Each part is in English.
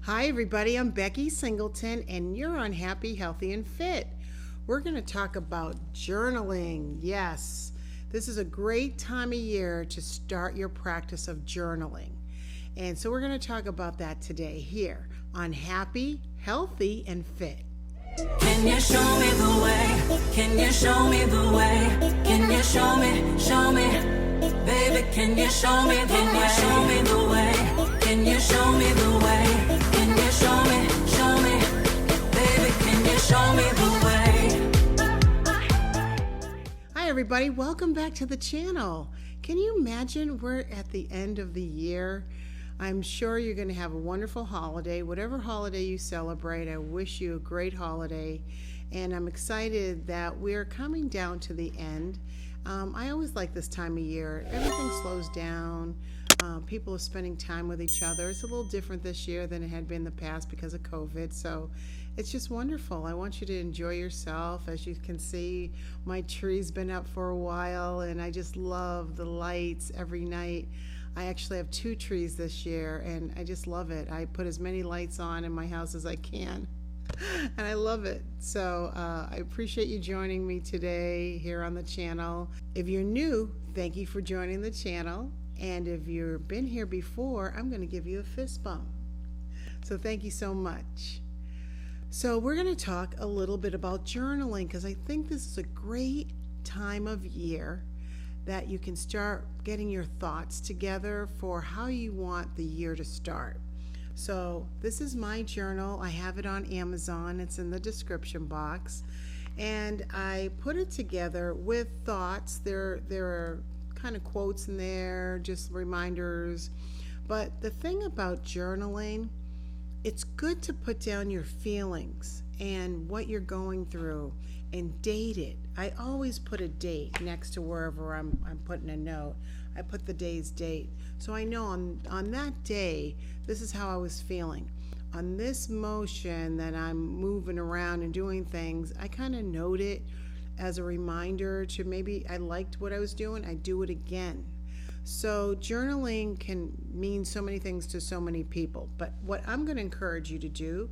Hi everybody, I'm Becky Singleton and you're on Happy, Healthy, and Fit. We're going to talk about journaling. Yes, this is a great time of year to start your practice of journaling. And so we're going to talk about that today here on Happy, Healthy, and Fit. Can you show me the way? Can you show me the way? Can you show me, baby, can you show me the way? Show me the way. Can you show me the way? Can you show me, baby, can you show me the way? Hi everybody, welcome back to the channel. Can you imagine we're at the end of the year? I'm sure you're going to have a wonderful holiday. Whatever holiday you celebrate, I wish you a great holiday. And I'm excited that we're coming down to the end. I always like this time of year. Everything slows down. People are spending time with each other. It's a little different this year than it had been in the past because of COVID. So it's just wonderful. I want you to enjoy yourself. As you can see, my tree's been up for a while and I just love the lights every night. I actually have 2 trees this year and I just love it. I put as many lights on in my house as I can and I love it. So I appreciate you joining me today here on the channel. If you're new, thank you for joining the channel. And if you've been here before, I'm going to give you a fist bump. So thank you so much. So we're going to talk a little bit about journaling because I think this is a great time of year that you can start getting your thoughts together for how you want the year to start. So this is my journal. I have it on Amazon. It's in the description box. And I put it together with thoughts. There are kind of quotes in there, just reminders. But the thing about journaling, it's good to put down your feelings and what you're going through and date it. I always put a date next to wherever I'm putting a note. I put the day's date. So I know on that day, this is how I was feeling. On this motion that I'm moving around and doing things, I kind of note it as a reminder to maybe I liked what I was doing, I do it again. So journaling can mean so many things to so many people. But what I'm going to encourage you to do,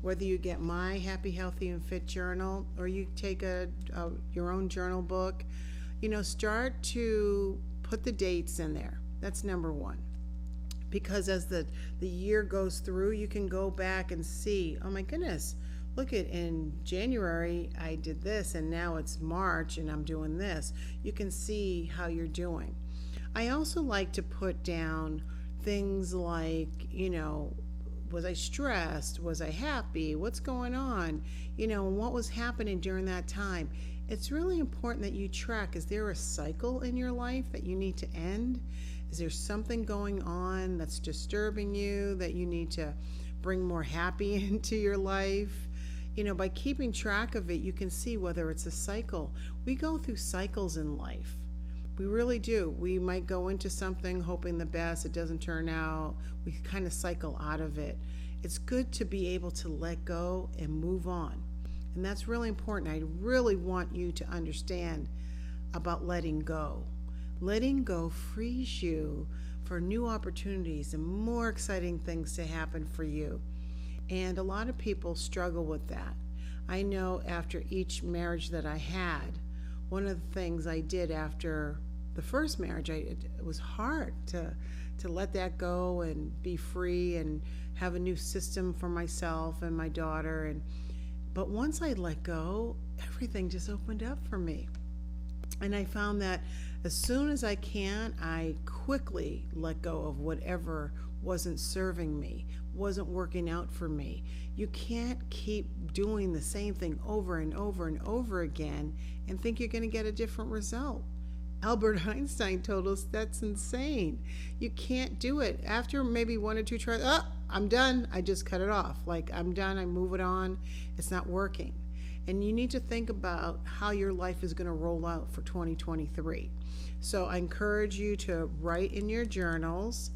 whether you get my Happy, Healthy, and Fit journal or you take your own journal book, start to put the dates in there. That's number one. Because as the year goes through, you can go back and see, oh my goodness, look at in January I did this and now it's March and I'm doing this. You can see how you're doing. I also like to put down things like, was I stressed? Was I happy? What's going on? And what was happening during that time? It's really important that you track. Is there a cycle in your life that you need to end? Is there something going on that's disturbing you that you need to bring more happy into your life? By keeping track of it, you can see whether it's a cycle. We go through cycles in life. We really do. We might go into something hoping the best. It doesn't turn out. We kind of cycle out of it. It's good to be able to let go and move on. And that's really important. I really want you to understand about letting go. Letting go frees you for new opportunities and more exciting things to happen for you. And a lot of people struggle with that. I know after each marriage that I had, one of the things I did after the first marriage, it was hard to let that go and be free and have a new system for myself and my daughter. But once I let go, everything just opened up for me. And I found that as soon as I can, I quickly let go of whatever wasn't serving me, wasn't working out for me. You can't keep doing the same thing over and over and over again and think you're going to get a different result. Albert Einstein told us that's insane. You can't do it. After maybe 1 or 2 tries, I'm done. I just cut it off. Like, I'm done. I move it on. It's not working. And you need to think about how your life is going to roll out for 2023. So I encourage you to write in your journals,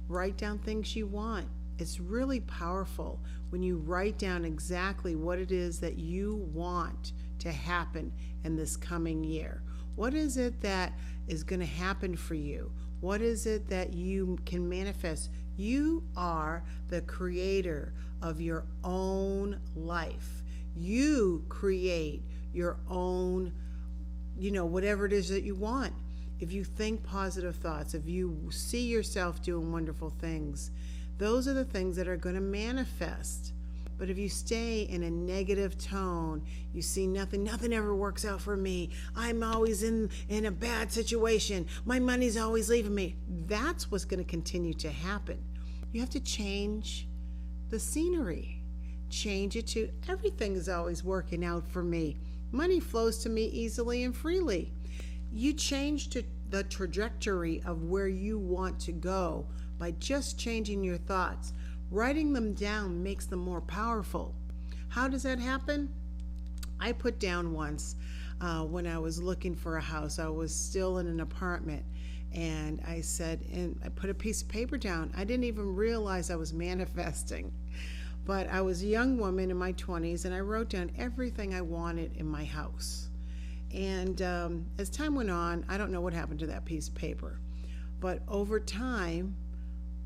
write down things you want. It's really powerful when you write down exactly what it is that you want to happen in this coming year. What is it that is going to happen for you? What is it that you can manifest You are the creator of your own life. You create your own, whatever it is that you want. If you think positive thoughts, if you see yourself doing wonderful things, those are the things that are going to manifest. But if you stay in a negative tone, you see nothing ever works out for me. I'm always in a bad situation. My money's always leaving me. That's what's going to continue to happen. You have to change the scenery. Change it to everything is always working out for me. Money flows to me easily and freely. You change the trajectory of where you want to go by just changing your thoughts. Writing them down makes them more powerful. How does that happen? I put down once when I was looking for a house. I was still in an apartment, and I put a piece of paper down. I didn't even realize I was manifesting. But I was a young woman in my 20s, and I wrote down everything I wanted in my house. And as time went on, I don't know what happened to that piece of paper. But over time,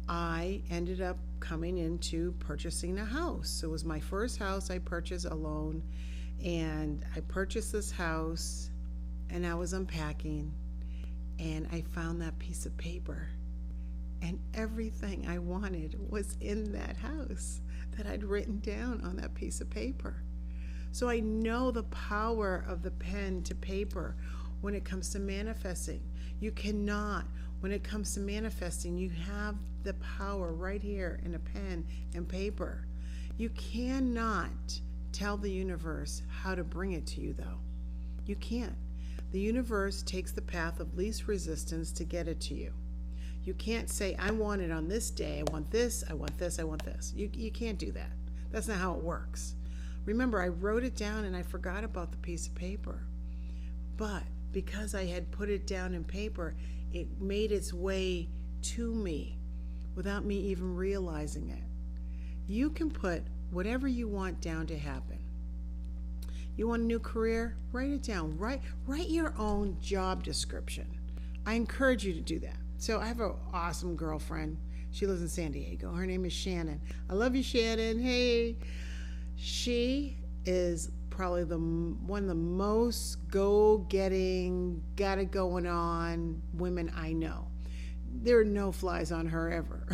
I ended up coming into purchasing a house. It was my first house I purchased alone. And I purchased this house, and I was unpacking, and I found that piece of paper. And everything I wanted was in that house that I'd written down on that piece of paper. So I know the power of the pen to paper when it comes to manifesting. You cannot, when it comes to manifesting, you have the power right here in a pen and paper. You cannot tell the universe how to bring it to you, though. You can't. The universe takes the path of least resistance to get it to you. You can't say, I want it on this day, I want this, I want this, I want this. You can't do that. That's not how it works. Remember, I wrote it down and I forgot about the piece of paper. But because I had put it down in paper, it made its way to me without me even realizing it. You can put whatever you want down to happen. You want a new career? Write it down. Write your own job description. I encourage you to do that. So I have an awesome girlfriend. She lives in San Diego. Her name is Shannon. I love you, Shannon. Hey. She is probably one of the most go-getting, got it going on women I know. There are no flies on her ever.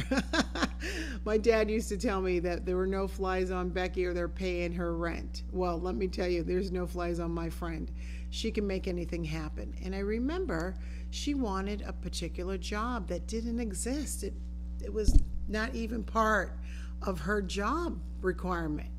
My dad used to tell me that there were no flies on Becky or they're paying her rent. Well, let me tell you, there's no flies on my friend. She can make anything happen. And I remember she wanted a particular job that didn't exist. It was not even part of her job requirement.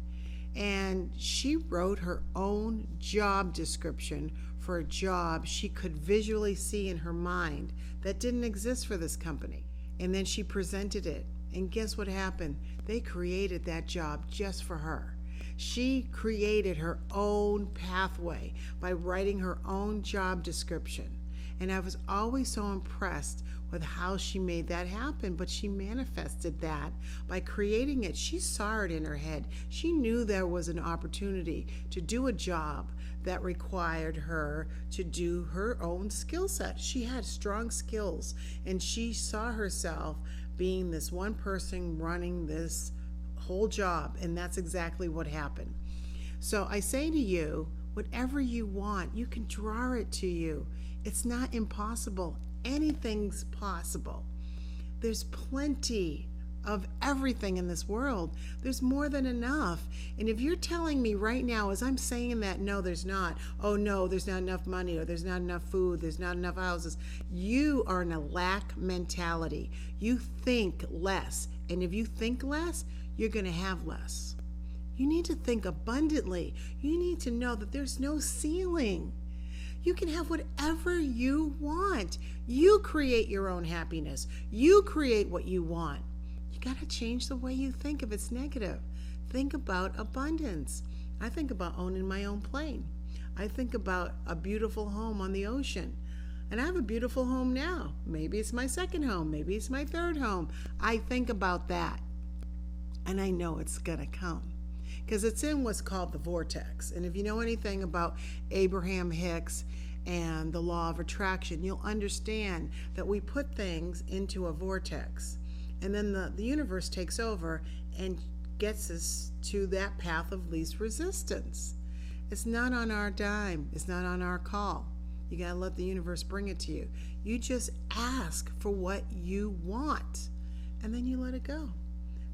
And she wrote her own job description for a job she could visually see in her mind that didn't exist for this company. And then she presented it. And guess what happened? They created that job just for her. She created her own pathway by writing her own job description. And I was always so impressed with how she made that happen, but she manifested that by creating it. She saw it in her head. She knew there was an opportunity to do a job that required her to do her own skill set. She had strong skills, and she saw herself being this one person running this whole job, and that's exactly what happened. So I say to you, whatever you want, you can draw it to you. It's not impossible. Anything's possible. There's plenty of everything in this world. There's more than enough. And if you're telling me right now, as I'm saying that, no, there's not. Oh no, there's not enough money, or there's not enough food, there's not enough houses. You are in a lack mentality. You think less. And if you think less, you're going to have less. You need to think abundantly. You need to know that there's no ceiling. You can have whatever you want. You create your own happiness. You create what you want. You got to change the way you think if it's negative. Think about abundance. I think about owning my own plane. I think about a beautiful home on the ocean. And I have a beautiful home now. Maybe it's my second home. Maybe it's my third home. I think about that. And I know it's going to come. Because it's in what's called the vortex. And if you know anything about Abraham Hicks and the law of attraction, you'll understand that we put things into a vortex. And then the universe takes over and gets us to that path of least resistance. It's not on our dime. It's not on our call. You got to let the universe bring it to you. You just ask for what you want, and then you let it go.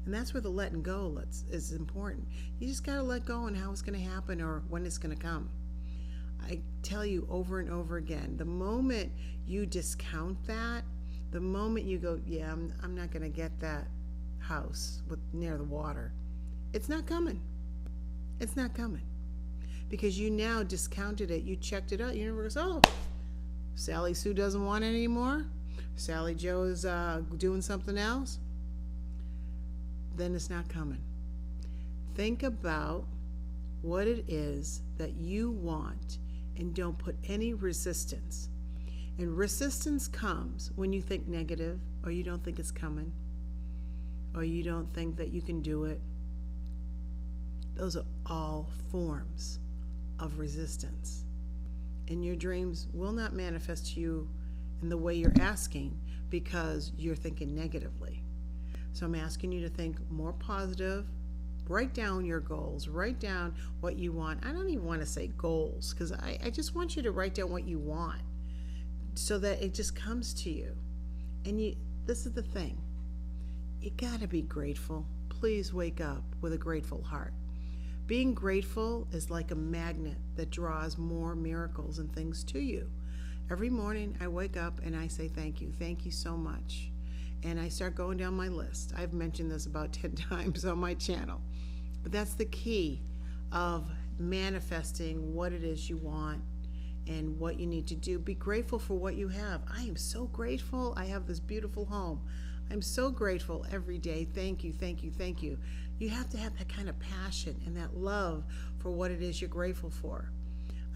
And that's where the letting go is important. You just got to let go on how it's going to happen or when it's going to come. I tell you over and over again, the moment you discount that, the moment you go, yeah, I'm not going to get that house near the water, it's not coming. It's not coming. Because you now discounted it. You checked it out. You never goes, oh, Sally Sue doesn't want it anymore. Sally Joe is doing something else. Then it's not coming. Think about what it is that you want and don't put any resistance. And resistance comes when you think negative, or you don't think it's coming, or you don't think that you can do it. Those are all forms of resistance. And your dreams will not manifest to you in the way you're asking because you're thinking negatively. So I'm asking you to think more positive. Write down your goals. Write down what you want. I don't even want to say goals because I just want you to write down what you want so that it just comes to you. And this is the thing. You got to be grateful. Please wake up with a grateful heart. Being grateful is like a magnet that draws more miracles and things to you. Every morning I wake up and I say thank you so much. And I start going down my list. I've mentioned this about 10 times on my channel. But that's the key of manifesting what it is you want and what you need to do. Be grateful for what you have. I am so grateful I have this beautiful home. I'm so grateful every day. Thank you, thank you, thank you. You have to have that kind of passion and that love for what it is you're grateful for.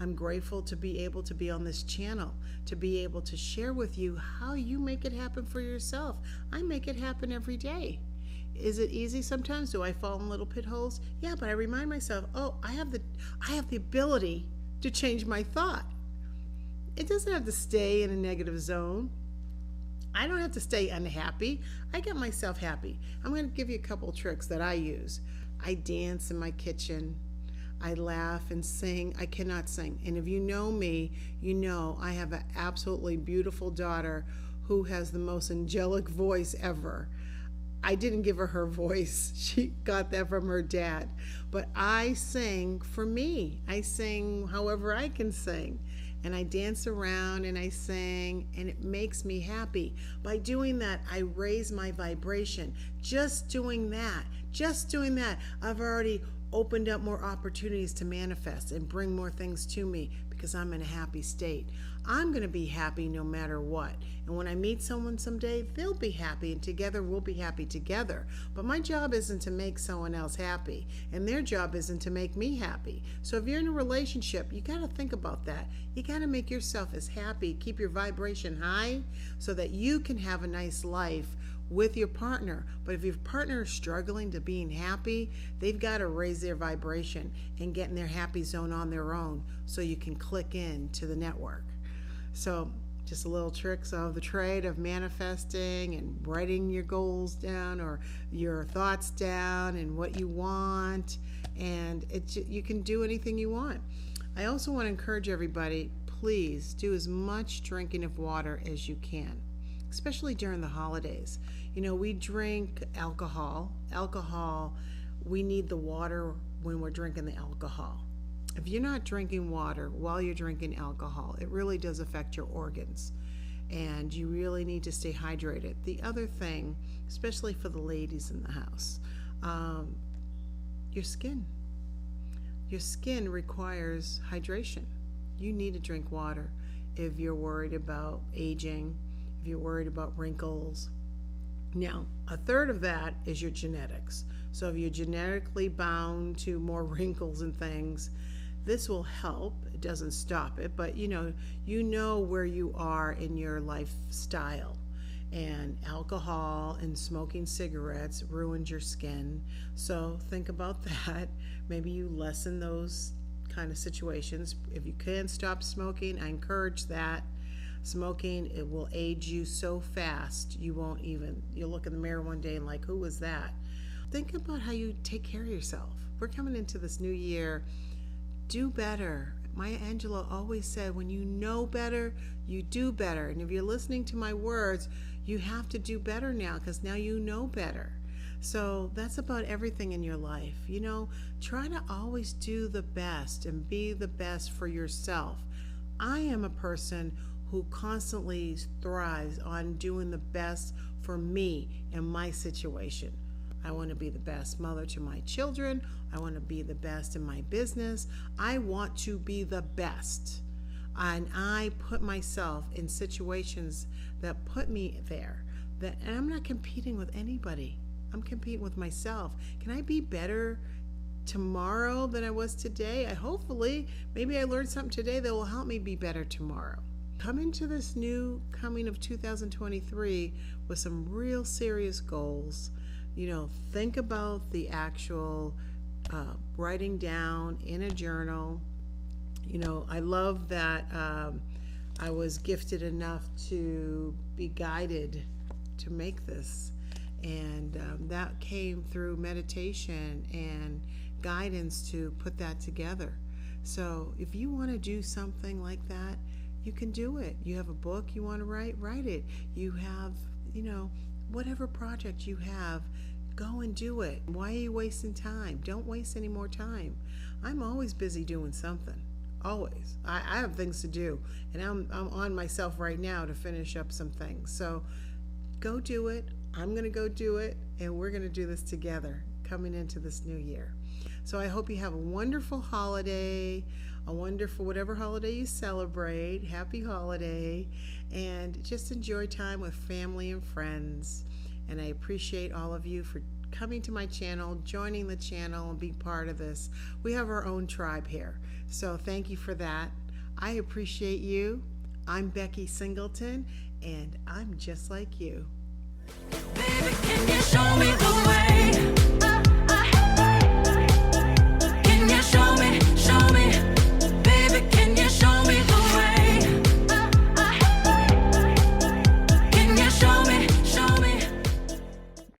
I'm grateful to be able to be on this channel, to be able to share with you how you make it happen for yourself. I make it happen every day. Is it easy sometimes? Do I fall in little pit holes? Yeah, but I remind myself, oh, I have the ability to change my thought. It doesn't have to stay in a negative zone. I don't have to stay unhappy. I get myself happy. I'm going to give you a couple tricks that I use. I dance in my kitchen. I laugh and sing. I cannot sing. And if you know me, you know I have an absolutely beautiful daughter who has the most angelic voice ever. I didn't give her her voice. She got that from her dad. But I sing for me. I sing however I can sing. And I dance around and I sing, and it makes me happy. By doing that, I raise my vibration. Just doing that, I've already opened up more opportunities to manifest and bring more things to me because I'm in a happy state. I'm going to be happy no matter what. And when I meet someone someday, they'll be happy, and together we'll be happy together. But my job isn't to make someone else happy, and their job isn't to make me happy. So if you're in a relationship, you got to think about that. You got to make yourself as happy, keep your vibration high so that you can have a nice life with your partner. But if your partner is struggling to being happy, they've got to raise their vibration and get in their happy zone on their own so you can click in to the network. So just a little tricks of the trade of manifesting and writing your goals down or your thoughts down and what you want, and you can do anything you want. I also want to encourage everybody, please do as much drinking of water as you can, especially during the holidays. You know, we drink alcohol. We need the water when we're drinking the alcohol. If you're not drinking water while you're drinking alcohol, it really does affect your organs, and you really need to stay hydrated. The other thing, especially for the ladies in the house, your skin. Your skin requires hydration. You need to drink water if you're worried about aging, if you're worried about wrinkles. Now, a third of that is your genetics. So if you're genetically bound to more wrinkles and things, this will help. It doesn't stop it, but you know where you are in your lifestyle. And alcohol and smoking cigarettes ruins your skin. So think about that. Maybe you lessen those kind of situations. If you can stop smoking, I encourage that. Smoking, it will age you so fast, you'll look in the mirror one day and like, who was that? Think about how you take care of yourself. We're coming into this new year. Do better. Maya Angelou always said, when you know better, you do better. And if you're listening to my words, you have to do better now, because now you know better. So that's about everything in your life. Try to always do the best and be the best for yourself. I am a person who constantly thrives on doing the best for me in my situation. I want to be the best mother to my children. I want to be the best in my business. I want to be the best. And I put myself in situations that put me there. And I'm not competing with anybody. I'm competing with myself. Can I be better tomorrow than I was today? Hopefully, maybe I learned something today that will help me be better tomorrow. Come into this new coming of 2023 with some real serious goals. Think about the actual writing down in a journal. I love that I was gifted enough to be guided to make this. And that came through meditation and guidance to put that together. So if you want to do something like that, you can do it. You have a book you want to write it. You have, whatever project you have, go and do it. Why are you wasting time? Don't waste any more time. I'm always busy doing something. Always. I have things to do, and I'm on myself right now to finish up some things. So go do it. I'm going to go do it, and we're going to do this together coming into this new year. So I hope you have a wonderful holiday, a wonderful whatever holiday you celebrate. Happy holiday, and just enjoy time with family and friends. And I appreciate all of you for coming to my channel, joining the channel, and being part of this. We have our own tribe here, so thank you for that. I appreciate you. I'm Becky Singleton, and I'm just like you. Baby, can you show me the way?